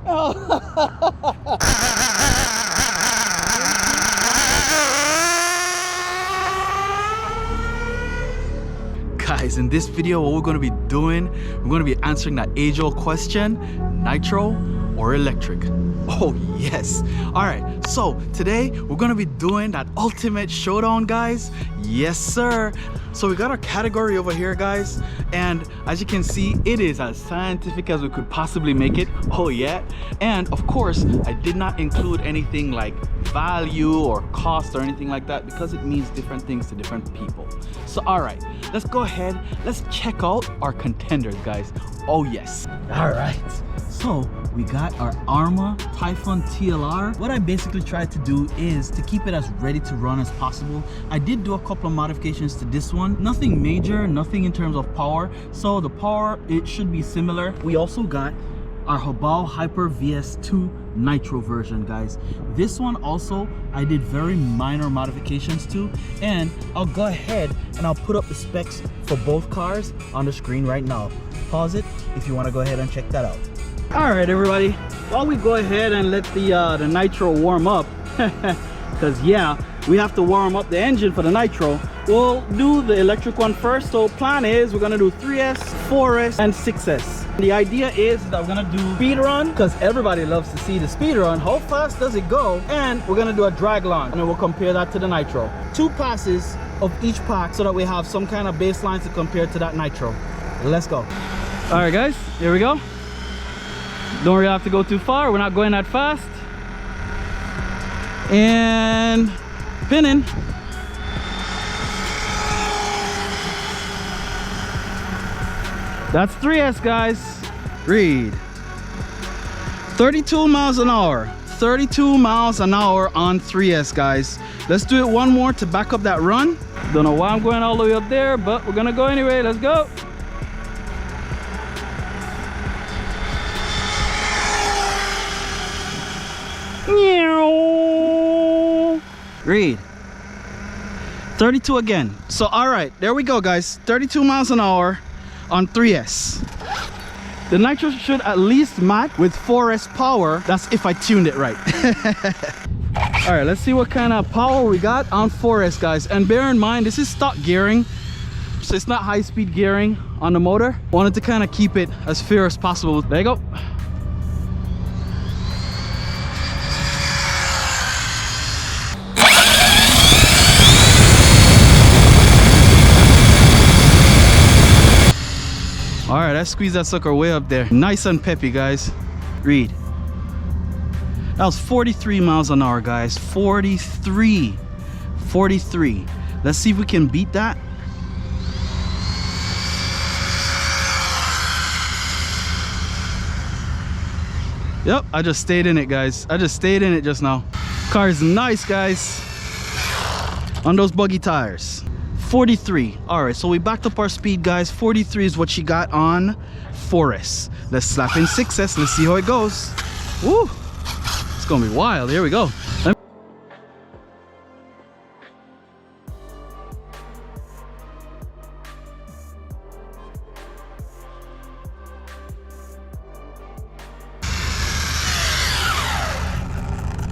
Guys, in this video, what we're going to be doing, we're going to be answering that age-old question: nitro or electric? Oh yes. All right, so today we're going to be doing that ultimate showdown, guys. Yes sir. So we got our category over here, guys, and as you can see, it is as scientific as we could possibly make it. Oh yeah. And of course, I did not include anything like value or cost or anything like that, because it means different things to different people. So all right, let's go ahead, let's check out our contenders, guys. Oh yes. All right, so we got our Arma Typhon TLR. What I basically tried to do is to keep it as ready to run as possible. I did do a couple of modifications to this one, nothing major, nothing in terms of power. So the power, it should be similar. We also got our Hobao Hyper VS2 Nitro version, guys. This one also I did very minor modifications to, and I'll go ahead and I'll put up the specs for both cars on the screen right now. Pause it if you want to go ahead and check that out. All right, everybody, while we go ahead and let the Nitro warm up, because yeah, we have to warm up the engine for the Nitro, we'll do the electric one first. So plan is we're gonna do 3S, 4S, and 6S. The idea is that we're gonna do speed run, because everybody loves to see the speed run. How fast does it go? And we're gonna do a drag launch, and then we'll compare that to the Nitro. 2 passes of each pack so that we have some kind of baseline to compare to that Nitro. Let's go. All right, guys, here we go. Don't really have to go too far. We're not going that fast. And pinning. That's 3S, guys. Read. 32 miles an hour. 32 miles an hour on 3S, guys. Let's do it one more to back up that run. Don't know why I'm going all the way up there, but we're gonna go anyway. Let's go. Read. 32 again. So all right, there we go, guys. 32 miles an hour on 3S. The Nitro should at least match with 4S power. That's if I tuned it right. All right, let's see what kind of power we got on 4S, guys. And bear in mind, this is stock gearing, so it's not high-speed gearing on the motor. Wanted to kind of keep it as fair as possible. There you go. All right, I squeezed that sucker way up there. Nice and peppy, guys. Read. That was 43 miles an hour, guys. 43. 43. Let's see if we can beat that. Yep, I just stayed in it, guys. I just stayed in it just now. Car is nice, guys. On those buggy tires. 43. All right, so we backed up our speed, guys. 43 is what she got on 4S. Let's slap in 6S. Let's see how it goes. Woo! It's gonna be wild. Here we go.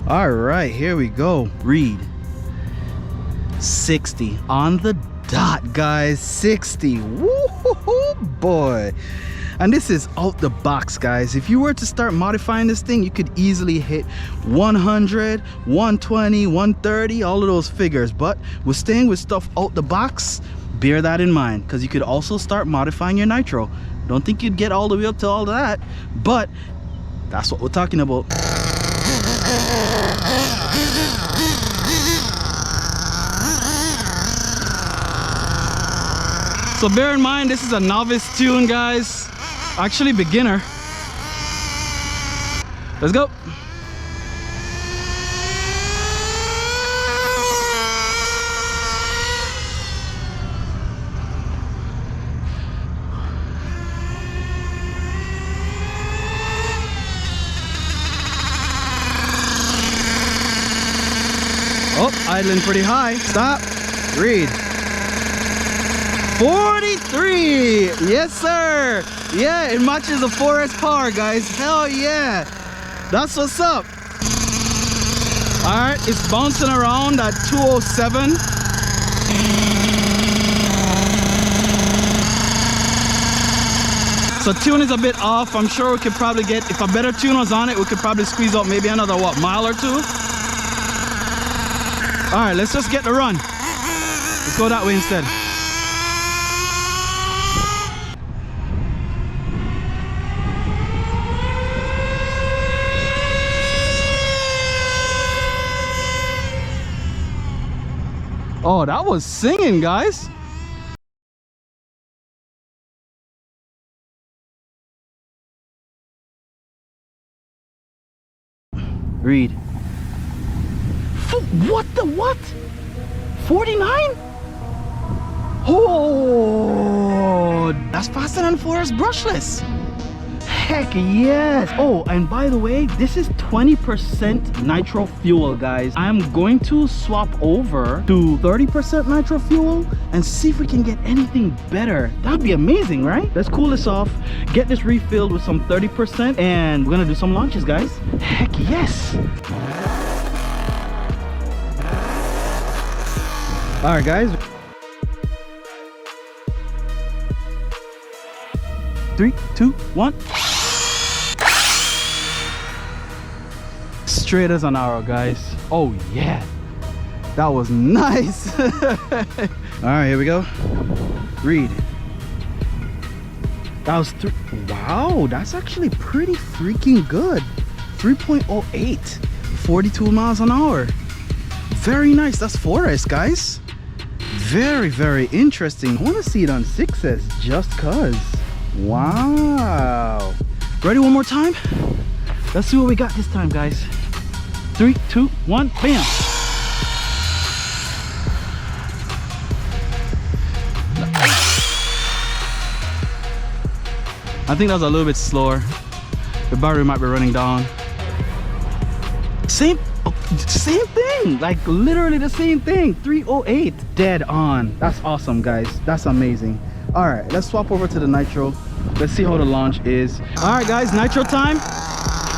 All right, here we go. Read. 60 on the dot, guys. 60. Woo-hoo-hoo, boy. And this is out the box, guys. If you were to start modifying this thing, you could easily hit 100, 120, 130, all of those figures. But we're staying with stuff out the box. Bear that in mind, because you could also start modifying your Nitro. Don't think you'd get all the way up to all that, but that's what we're talking about. So bear in mind, this is a novice tune, guys. Actually beginner. Let's go. Oh, idling pretty high. Stop. Read. 43. Yes, sir. Yeah, it matches the 4S power, guys. Hell yeah. That's what's up. All right, it's bouncing around at 207. So tune is a bit off. I'm sure we could probably get, if a better tune was on it, we could probably squeeze out maybe another, what, mile or two? All right, let's just get the run. Let's go that way instead. Oh, that was singing, guys. Read. What the what? 49? Oh, that's faster than Forest Brushless. Heck yes. Oh, and by the way, this is 20% nitro fuel, guys. I'm going to swap over to 30% nitro fuel and see if we can get anything better. That'd be amazing, right? Let's cool this off, get this refilled with some 30%, and we're gonna do some launches, guys. Heck yes. All right, guys. 3, 2, 1. Straight as an arrow, guys. Oh yeah, that was nice. All right, here we go. Read. That was wow, that's actually pretty freaking good. 3.08, 42 miles an hour. Very nice. That's 4S, guys. Very, very interesting. I want to see it on 6S just cause. Wow. Ready one more time? Let's see what we got this time, guys. 3, 2, 1, bam. I think that was a little bit slower. The battery might be running down. Same thing, like literally the same thing. 308, dead on. That's awesome, guys. That's amazing. All right, let's swap over to the nitro. Let's see how the launch is. All right, guys, nitro time.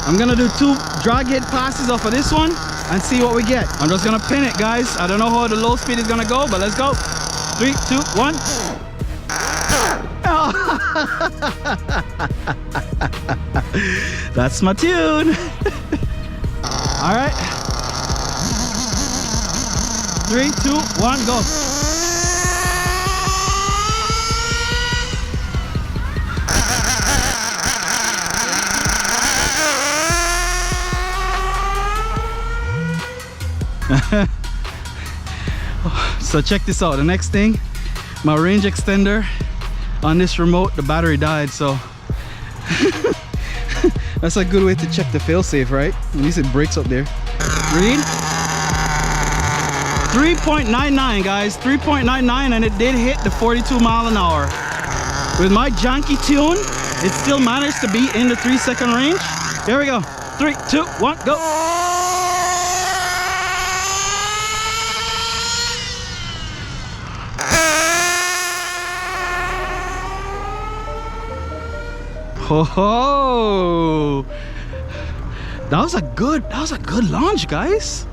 I'm gonna do 2 drag hit passes off of this one and see what we get. I'm just gonna pin it, guys. I don't know how the low speed is gonna go, but let's go. 3, 2, 1. Oh. That's my tune. All right. 3, 2, 1, go. So check this out. The next thing, my range extender on this remote, the battery died, so that's a good way to check the failsafe, right? At least it breaks up there. Read. 3.99, guys. 3.99, and it did hit the 42 mile an hour. With my janky tune, it still managed to be in the 3-second range. Here we go. 3, 2, 1, go. Oh, that was a good launch, guys.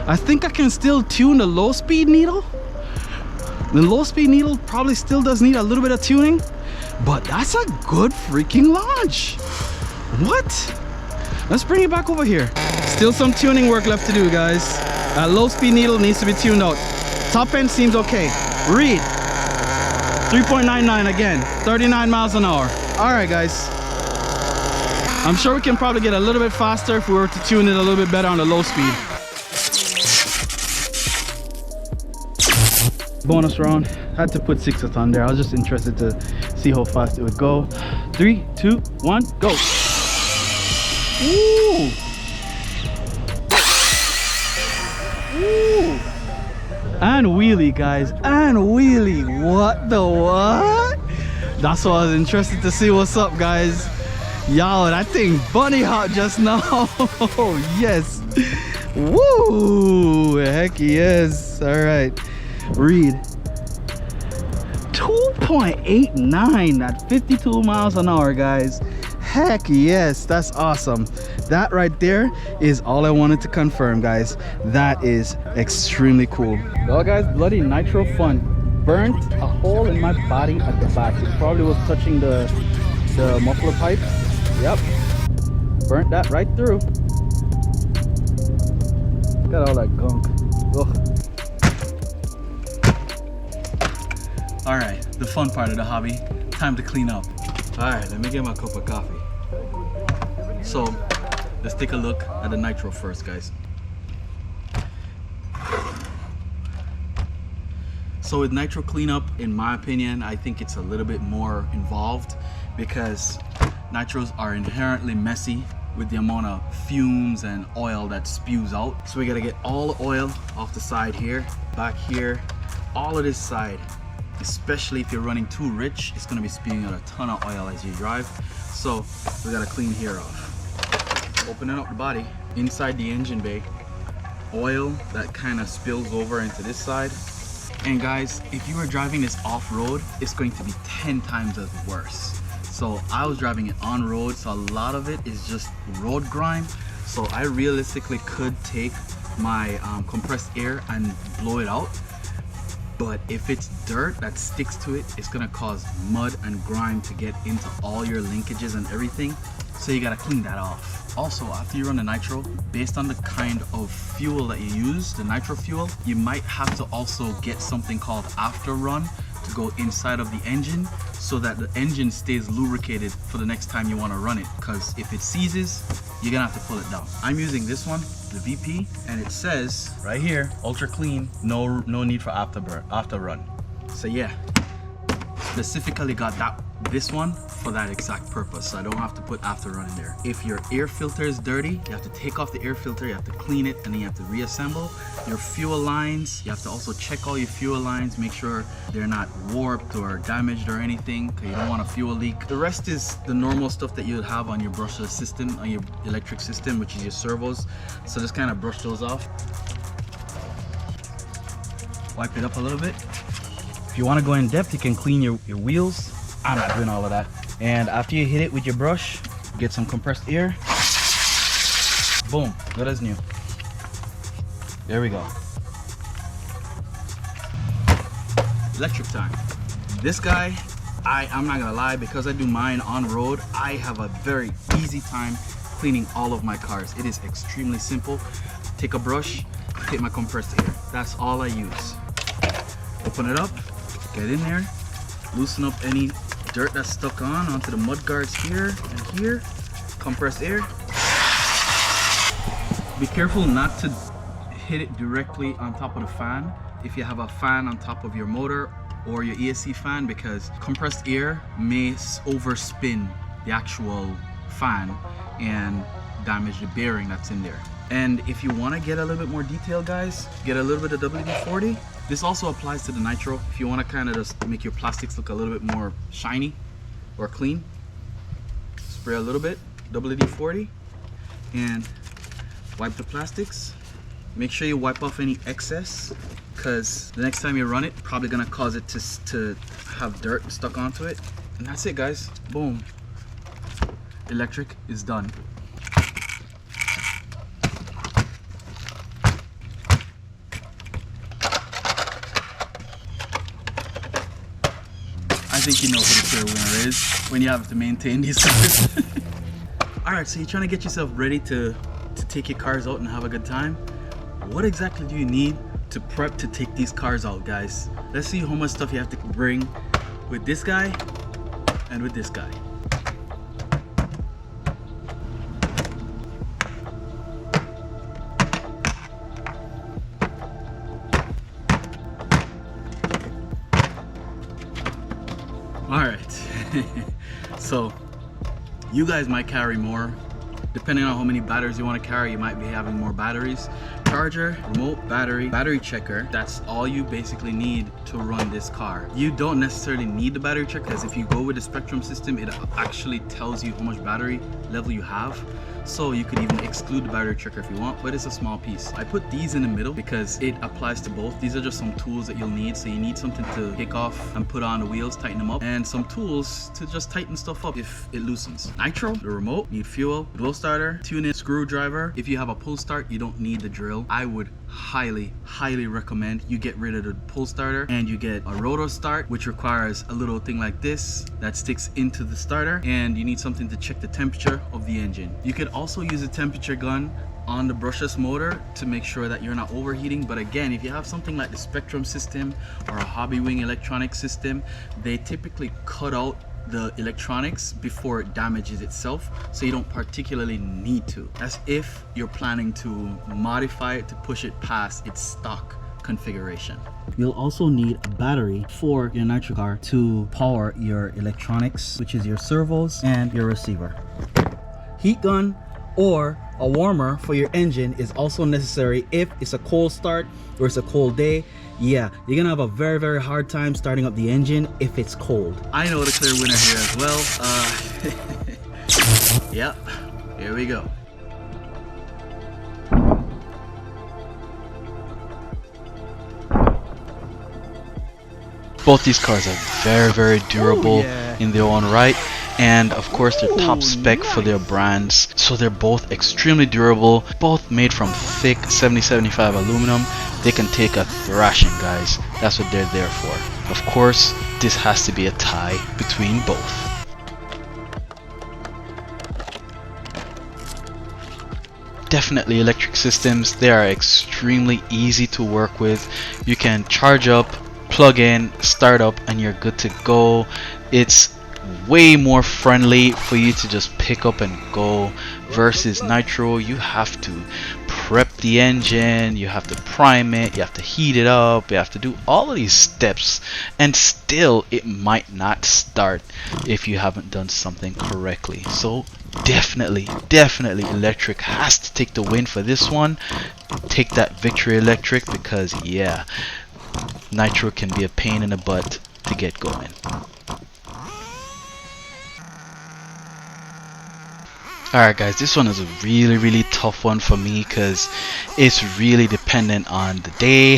I think I can still tune the low speed needle. The low speed needle probably still does need a little bit of tuning, but that's a good freaking launch. What? Let's bring it back over here. Still some tuning work left to do, guys. That low speed needle needs to be tuned out. Top end seems okay. Read. 3.99 again, 39 miles an hour. All right, guys. I'm sure we can probably get a little bit faster if we were to tune it a little bit better on the low speed. Bonus round. Had to put 6s on there. I was just interested to see how fast it would go. 3, 2, 1, go. Ooh. Ooh. And wheelie, guys. And wheelie. What the what? That's why I was interested to see what's up, guys. Yo, that thing bunny hot just now. Yes. Woo. Heck yes. All right. Read. 2.89 at 52 miles an hour, guys. Heck yes, that's awesome. That right there is all I wanted to confirm, guys. That is extremely cool. Well guys, bloody nitro fun. Burnt a hole in my body at the back. It probably was touching the muffler pipe. Yep, burnt that right through. Look at all that gunk. Ugh. All right, the fun part of the hobby. Time to clean up. All right, let me get my cup of coffee. So let's take a look at the nitro first, guys. So with nitro cleanup, in my opinion, I think it's a little bit more involved because nitros are inherently messy with the amount of fumes and oil that spews out. So we gotta get all the oil off the side here, back here, all of this side. Especially if you're running too rich, it's gonna be spewing out a ton of oil as you drive. So we gotta clean here off. Opening up the body, inside the engine bay, oil that kind of spills over into this side. And guys, if you are driving this off-road, it's going to be 10 times as worse. So I was driving it on road, so a lot of it is just road grime. So I realistically could take my compressed air and blow it out. But if it's dirt that sticks to it, it's gonna cause mud and grime to get into all your linkages and everything. So you gotta clean that off. Also, after you run the nitro, based on the kind of fuel that you use, the nitro fuel, you might have to also get something called after run to go inside of the engine so that the engine stays lubricated for the next time you want to run it, because if it seizes, you're gonna have to pull it down. I'm using this one, the VP, and it says right here, ultra clean, no need for after run. So yeah, specifically got this one for that exact purpose, so I don't have to put after run in there. If your air filter is dirty, you have to take off the air filter, you have to clean it, and then you have to reassemble your fuel lines. You have to also check all your fuel lines, make sure they're not warped or damaged or anything, because you don't want a fuel leak. The rest is the normal stuff that you would have on your brushless system, on your electric system, which is your servos. So just kind of brush those off. Wipe it up a little bit. If you want to go in depth, you can clean your wheels. I'm not doing all of that. And after you hit it with your brush, get some compressed air. Boom, good as new. There we go. Electric time. This guy, I'm not gonna lie, because I do mine on road, I have a very easy time cleaning all of my cars. It is extremely simple. Take a brush, take my compressed air. That's all I use. Open it up, get in there, loosen up any dirt that's stuck onto the mud guards here and here. Compressed air. Be careful not to hit it directly on top of the fan if you have a fan on top of your motor or your ESC fan, because compressed air may overspin the actual fan and damage the bearing that's in there. And if you want to get a little bit more detail, guys, get a little bit of WD-40. This also applies to the nitro. If you want to kind of just make your plastics look a little bit more shiny or clean, spray a little bit WD-40 and wipe the plastics. Make sure you wipe off any excess, because the next time you run it, probably gonna cause it to have dirt stuck onto it. And that's it, guys. Boom. Electric is done. I think you know who the clear winner is when you have to maintain these cars. Alright, so you're trying to get yourself ready to take your cars out and have a good time. What exactly do you need to prep to take these cars out, guys? Let's see how much stuff you have to bring with this guy and with this guy. All right, so you guys might carry more Depending on how many batteries you want to carry, you might be having more batteries. Charger, remote, battery checker. That's all you basically need to run this car. You don't necessarily need the battery checker, because if you go with the Spectrum system, it actually tells you how much battery level you have. So you could even exclude the battery checker if you want, but it's a small piece. I put these in the middle because it applies to both. These are just some tools that you'll need. So you need something to kick off and put on the wheels, tighten them up, and some tools to just tighten stuff up if it loosens. Nitro, the remote, need fuel, glow starter, tune-in screwdriver. If you have a pull start, you don't need the drill. I would highly recommend you get rid of the pull starter and you get a rotor start, which requires a little thing like this that sticks into the starter, and you need something to check the temperature of the engine. You could also use a temperature gun on the brushless motor to make sure that you're not overheating. But again, if you have something like the Spectrum system or a Hobby Wing electronic system, they typically cut out the electronics before it damages itself, so you don't particularly need to. That's if you're planning to modify it to push it past its stock configuration. You'll also need a battery for your Nitro car to power your electronics, which is your servos and your receiver. Heat gun or a warmer for your engine is also necessary if it's a cold start or it's a cold day. Yeah, you're gonna have a very hard time starting up the engine if it's cold. I know the clear winner here as well. Yep, here we go. Both these cars are very durable in their own right, and of course they're top spec for their brands, so they're both extremely durable, both made from thick 70-75 aluminum. They can take a thrashing, guys. That's what they're there for. Of course, this has to be a tie between both. Definitely electric systems, they are extremely easy to work with. You can charge up, plug in, start up, and you're good to go. It's way more friendly for you to just pick up and go versus Nitro. You have to prep the engine, you have to prime it, you have to heat it up, you have to do all of these steps, and still it might not start if you haven't done something correctly. So definitely electric has to take the win for this one. Take that victory, electric, because yeah, Nitro can be a pain in the butt to get going. Alright guys, this one is a really tough one for me because it's really dependent on the day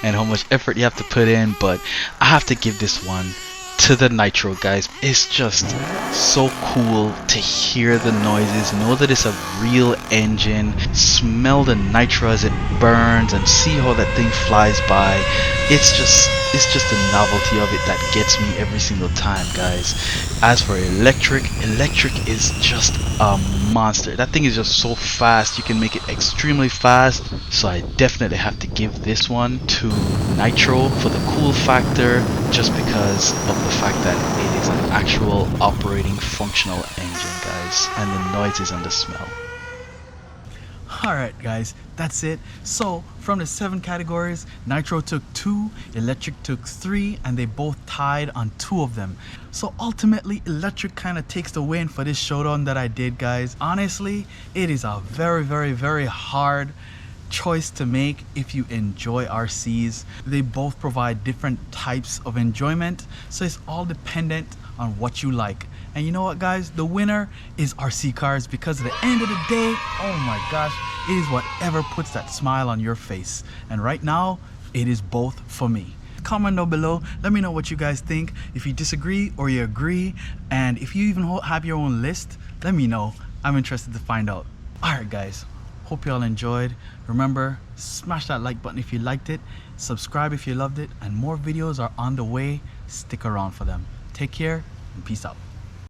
and how much effort you have to put in, but I have to give this one to the Nitro, guys. It's just so cool to hear the noises, know that it's a real engine, smell the Nitro as it burns, and see how that thing flies by. It's just the novelty of it that gets me every single time, guys. As for electric is just a monster. That thing is just so fast. You can make it extremely fast, so I definitely have to give this one to Nitro for the cool factor, just because of the fact that it is an actual operating functional engine, guys, and the noises and the smell. Alright guys, that's it. So from the 7 categories, Nitro took 2, electric took 3, and they both tied on 2 of them. So ultimately electric kind of takes the win for this showdown that I did, guys. Honestly, it is a very hard choice to make if you enjoy RCs. They both provide different types of enjoyment, so it's all dependent on what you like. And you know what, guys, the winner is RC cars, because at the end of the day, oh my gosh, it is whatever puts that smile on your face, and right now it is both for me. Comment down below, let me know what you guys think, if you disagree or you agree, and if you even have your own list, let me know. I'm interested to find out. Alright guys, hope you all enjoyed. Remember, smash that like button if you liked it, subscribe if you loved it, and more videos are on the way. Stick around for them. Take care and peace out.